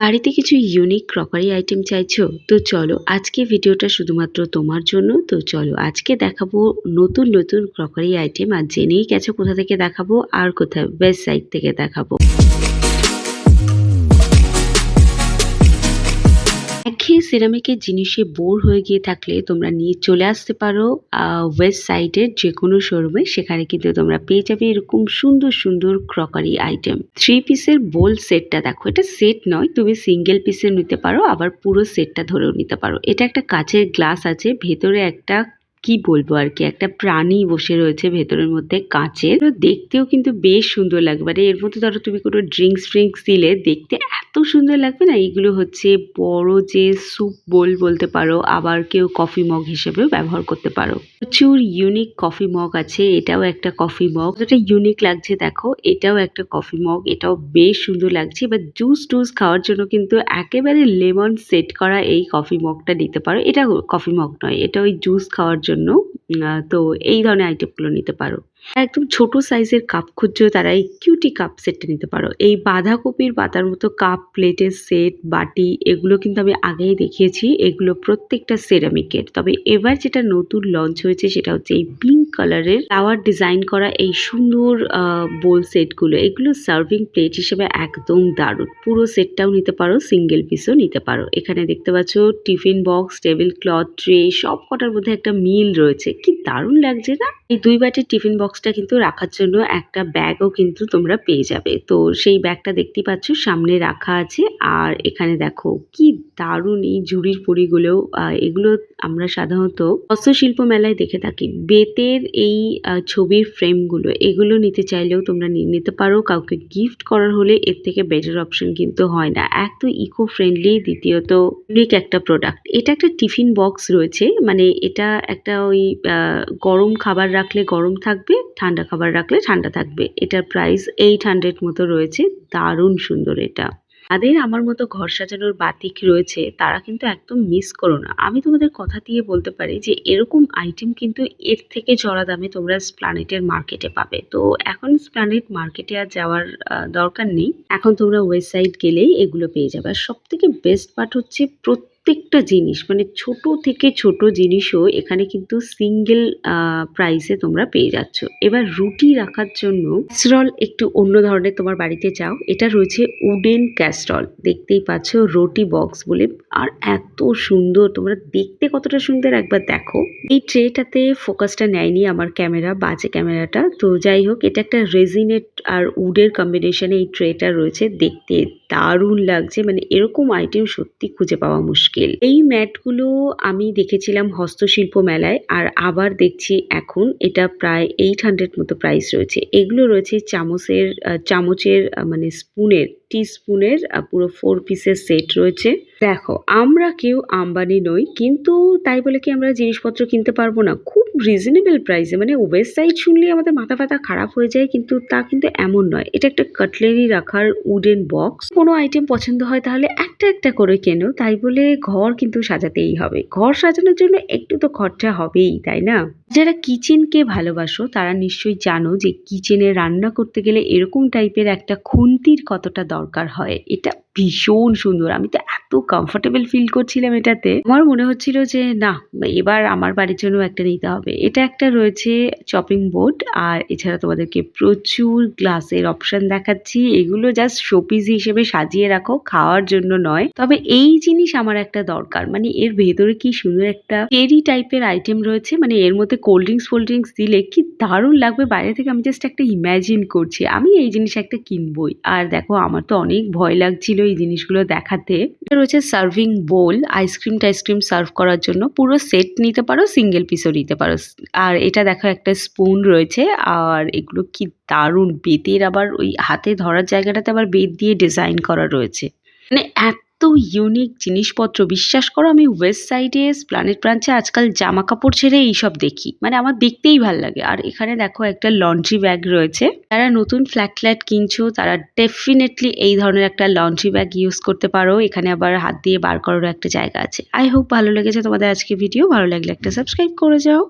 বাড়িতে কিছু unique crockery item চাইছো? তো চলো আজকে ভিডিওটা শুধুমাত্র তোমার জন্য। তো চলো আজকে দেখাবো নতুন নতুন ক্রকারি আইটেম। আর জেনেই গেছো কোথা থেকে দেখাবো, আর কোথায়, ওয়েস্ট সাইড থেকে দেখাবো। একঘেয়ে সিরামিকের জিনিসে বোর হয়ে গিয়ে থাকলে তোমরা নিয়ে চলে আসতে পারো ওয়েস্ট সাইডের যে কোনো শোরুমে। সেখানে কিন্তু তোমরা পেয়ে যাবে এরকম সুন্দর সুন্দর ক্রকারি আইটেম। 3 পিসের বোল সেটটা দেখো, এটা সেট নয়, তুমি সিঙ্গেল পিসের নিতে পারো, আবার পুরো সেটটা ধরেও নিতে পারো। এটা একটা কাচের গ্লাস আছে, ভেতরে একটা কি বলবো আর কি, একটা প্রাণী বসে রয়েছে ভেতরের মধ্যে কাচের। দেখতেও কিন্তু বেশ সুন্দর লাগবে। মানে এর মধ্যে ধরো তুমি কোনো ড্রিঙ্কস ফ্রিঙ্কস দিলে দেখতে এত সুন্দর লাগবে না। এইগুলো হচ্ছে বড় যে স্যুপ বোল বলতে পারো, আবার কেউ কফি মগ হিসেবেও ব্যবহার করতে পারো। প্রচুর ইউনিক কফি মগ আছে। এটাও একটা কফি মগ, যেটা ইউনিক লাগছে দেখো। এটাও একটা কফি মগ, এটাও বেশ সুন্দর লাগছে। এবার জুস টুস খাওয়ার জন্য কিন্তু একেবারে লেমন সেট করা এই কফি মগটা নিতে পারো। এটা কফি মগ নয়, এটা ওই জুস খাওয়ার জন্য। তো এই ধরনের আইটেমগুলো নিতে পারো। একদম ছোট সাইজের কাপ খুঁজছো, তারা এই কিউটি কাপ সেটটা নিতে পারো। এই বাঁধাকপির পাতার মতো কাপ, প্লেটের সেট, বাটি, এগুলো কিন্তু আমি আগেই দেখিয়েছি। এগুলো প্রত্যেকটা সেরামিকের। তবে এবার যেটা নতুন লঞ্চ হয়েছে সেটা হচ্ছে এই পিঙ্ক কালারের ফ্লাওয়ার ডিজাইন করা এই সুন্দর বোল সেটগুলো। এগুলো সার্ভিং প্লেট হিসেবে একদম দারুণ। পুরো সেটটাও নিতে পারো, সিঙ্গেল পিসও নিতে পারো। এখানে দেখতে পাচ্ছ tiffin box, table cloth, tray, সব কটার মধ্যে একটা মিল রয়েছে। কি দারুণ লাগছে না? এই 2 বাটির টিফিন বক্সটা কিন্তু রাখার জন্য একটা ব্যাগও কিন্তু তোমরা পেয়ে যাবে। তো সেই ব্যাগটা দেখতেই পাচ্ছ সামনে রাখা আছে। আর এখানে দেখো কি দারুণ এই ঝুড়ির পরিগুলো। এগুলো আমরা সাধারণত হস্তশিল্প মেলায় দেখে থাকি। বেতের এই ছবির ফ্রেমগুলো, এগুলো নিতে চাইলেও তোমরা নিয়ে নিতে পারো। কাউকে গিফট করার হলে এর থেকে বেটার অপশন কিন্তু হয় না। এক তো ইকো ফ্রেন্ডলি, দ্বিতীয়ত ইউনিক একটা প্রোডাক্ট। এটা একটা টিফিন বক্স রয়েছে, মানে এটা একটা ওই গরম খাবার রাখলে গরম থাকবে, ঠান্ডা খাবার রাখলে ঠান্ডা থাকবে। এটার প্রাইস 800 মতো রয়েছে। দারুণ সুন্দর এটা। যাদের আমার মতো ঘর সাজানোর বাতিক রয়েছে তারা কিন্তু একদম মিস করো না। আমি তোমাদের কথা দিয়ে বলতে পারি যে এরকম আইটেম কিন্তু এর থেকে চড়া দামে তোমরা স্প্ল্যানেটের মার্কেটে পাবে। তো এখন স্প্ল্যানেট মার্কেটে আর যাওয়ার দরকার নেই। এখন তোমরা ওয়েবসাইট গেলেই এগুলো পেয়ে যাবে। আর সব থেকে বেস্ট পার্ট হচ্ছে প্রত্যেকটা জিনিস, মানে ছোট থেকে ছোট জিনিসও এখানে কিন্তু সিঙ্গেল প্রাইসে তোমরা পেয়ে যাচ্ছ। এবার রুটি রাখার জন্য ক্যাসরল একটু অন্য ধরনের তোমার বাড়িতে চাও, এটা রয়েছে উডেন ক্যাসরল। দেখতেই পাচ্ছ রুটি বক্স বলে। আর এত সুন্দর, তোমরা দেখতে কতটা সুন্দর একবার দেখো। এই ট্রেটাতে ফোকাসটা নেয়নি আমার ক্যামেরা, বাজে ক্যামেরাটা। তো যাই হোক, এটা একটা রেজিনেট আর উডের কম্বিনেশনে এই ট্রেটা রয়েছে। দেখতে দারুণ লাগছে। মানে এরকম আইটেম সত্যি খুঁজে পাওয়া মুশকিল। এই ম্যাটগুলো আমি দেখেছিলাম হস্তশিল্প মেলায়, আর আবার দেখছি এখন। এটা প্রায় 800 মতো প্রাইস রয়েছে। এগুলো রয়েছে চামচের মানে স্পুনের, টি স্পুনের পুরো 4 পিসের সেট রয়েছে। দেখো আমরা কেউ আম্বানি নই, কিন্তু তাই বলে কি আমরা জিনিসপত্র কিনতে পারবো না? খুব রিজনেবল প্রাইসে। মানে ওয়েস্ট সাইড শুনলে আমাদের মাথা ফাতা খারাপ হয়ে যায়, কিন্তু তা কিন্তু এমন নয়। এটা একটা কাটলেরি রাখার উডেন বক্স। কোনো আইটেম পছন্দ হয় তাহলে একটা একটা করে কেনো, তাই বলে ঘর কিন্তু সাজাতেই হবে। ঘর সাজানোর জন্য একটু তো খরচা হবেই, তাই না? যারা কিচেনকে ভালোবাসো তারা নিশ্চয়ই জানো যে কিচেনে রান্না করতে গেলে এরকম টাইপের একটা খুন্তির কতটা দরকার হয়। এটা ভীষণ সুন্দর। আমি তো এত কমফোর্টেবল ফিল করছিলাম এটাতে। আমার মনে হচ্ছিল যে না, এবার আমার বাড়ির জন্য একটা নিতে হবে। এটা একটা রয়েছে চপিং বোর্ড। আর এছাড়া তোমাদেরকে প্রচুর গ্লাসের অপশন দেখাচ্ছি। এগুলো জাস্ট শোপিস হিসেবে সাজিয়ে রাখো, খাওয়ার জন্য নয়। তবে এই জিনিস আমার একটা দরকার। মানে এর ভেতরে কি সুন্দর একটা চেরি টাইপের আইটেম রয়েছে। মানে এর মধ্যে কোল্ড ড্রিঙ্কস দিলে কি দারুণ লাগবে। বাইরে থেকে আমি জাস্ট একটা ইমাজিন করছি, আমি এই জিনিস একটা কিনবই। আর দেখো আমার তো অনেক ভয় লাগছিল এই জিনিসগুলো দেখাতে। এটা রয়েছে সার্ভিং বোল, আইসক্রিম টাইসক্রিম সার্ভ করার জন্য। পুরো সেট নিতে পারো, সিঙ্গেল পিসও নিতে পারো। আর এটা দেখো একটা স্পুন রয়েছে। আর এগুলো কি দারুণ, বেতের, আবার ওই হাতে ধরার জায়গাটাতে আবার বেত দিয়ে ডিজাইন করা রয়েছে। মানে এত ইউনিক জিনিসপত্র, বিশ্বাস করো আমি ওয়েস্ট সাইডে প্ল্যানেট ব্রাঞ্চে আজকাল জামা কাপড় ছেড়ে এইসব দেখি। মানে আমার দেখতেই ভাল লাগে। আর এখানে দেখো একটা লন্ড্রি ব্যাগ রয়েছে। যারা নতুন ফ্ল্যাট কিনছো তারা ডেফিনেটলি এই ধরনের একটা লন্ড্রি ব্যাগ ইউজ করতে পারো। এখানে আবার হাত দিয়ে বার করারও একটা জায়গা আছে। আই হোপ ভালো লেগেছে তোমাদের আজকে ভিডিও। ভালো লাগলে একটা সাবস্ক্রাইব করে যাও।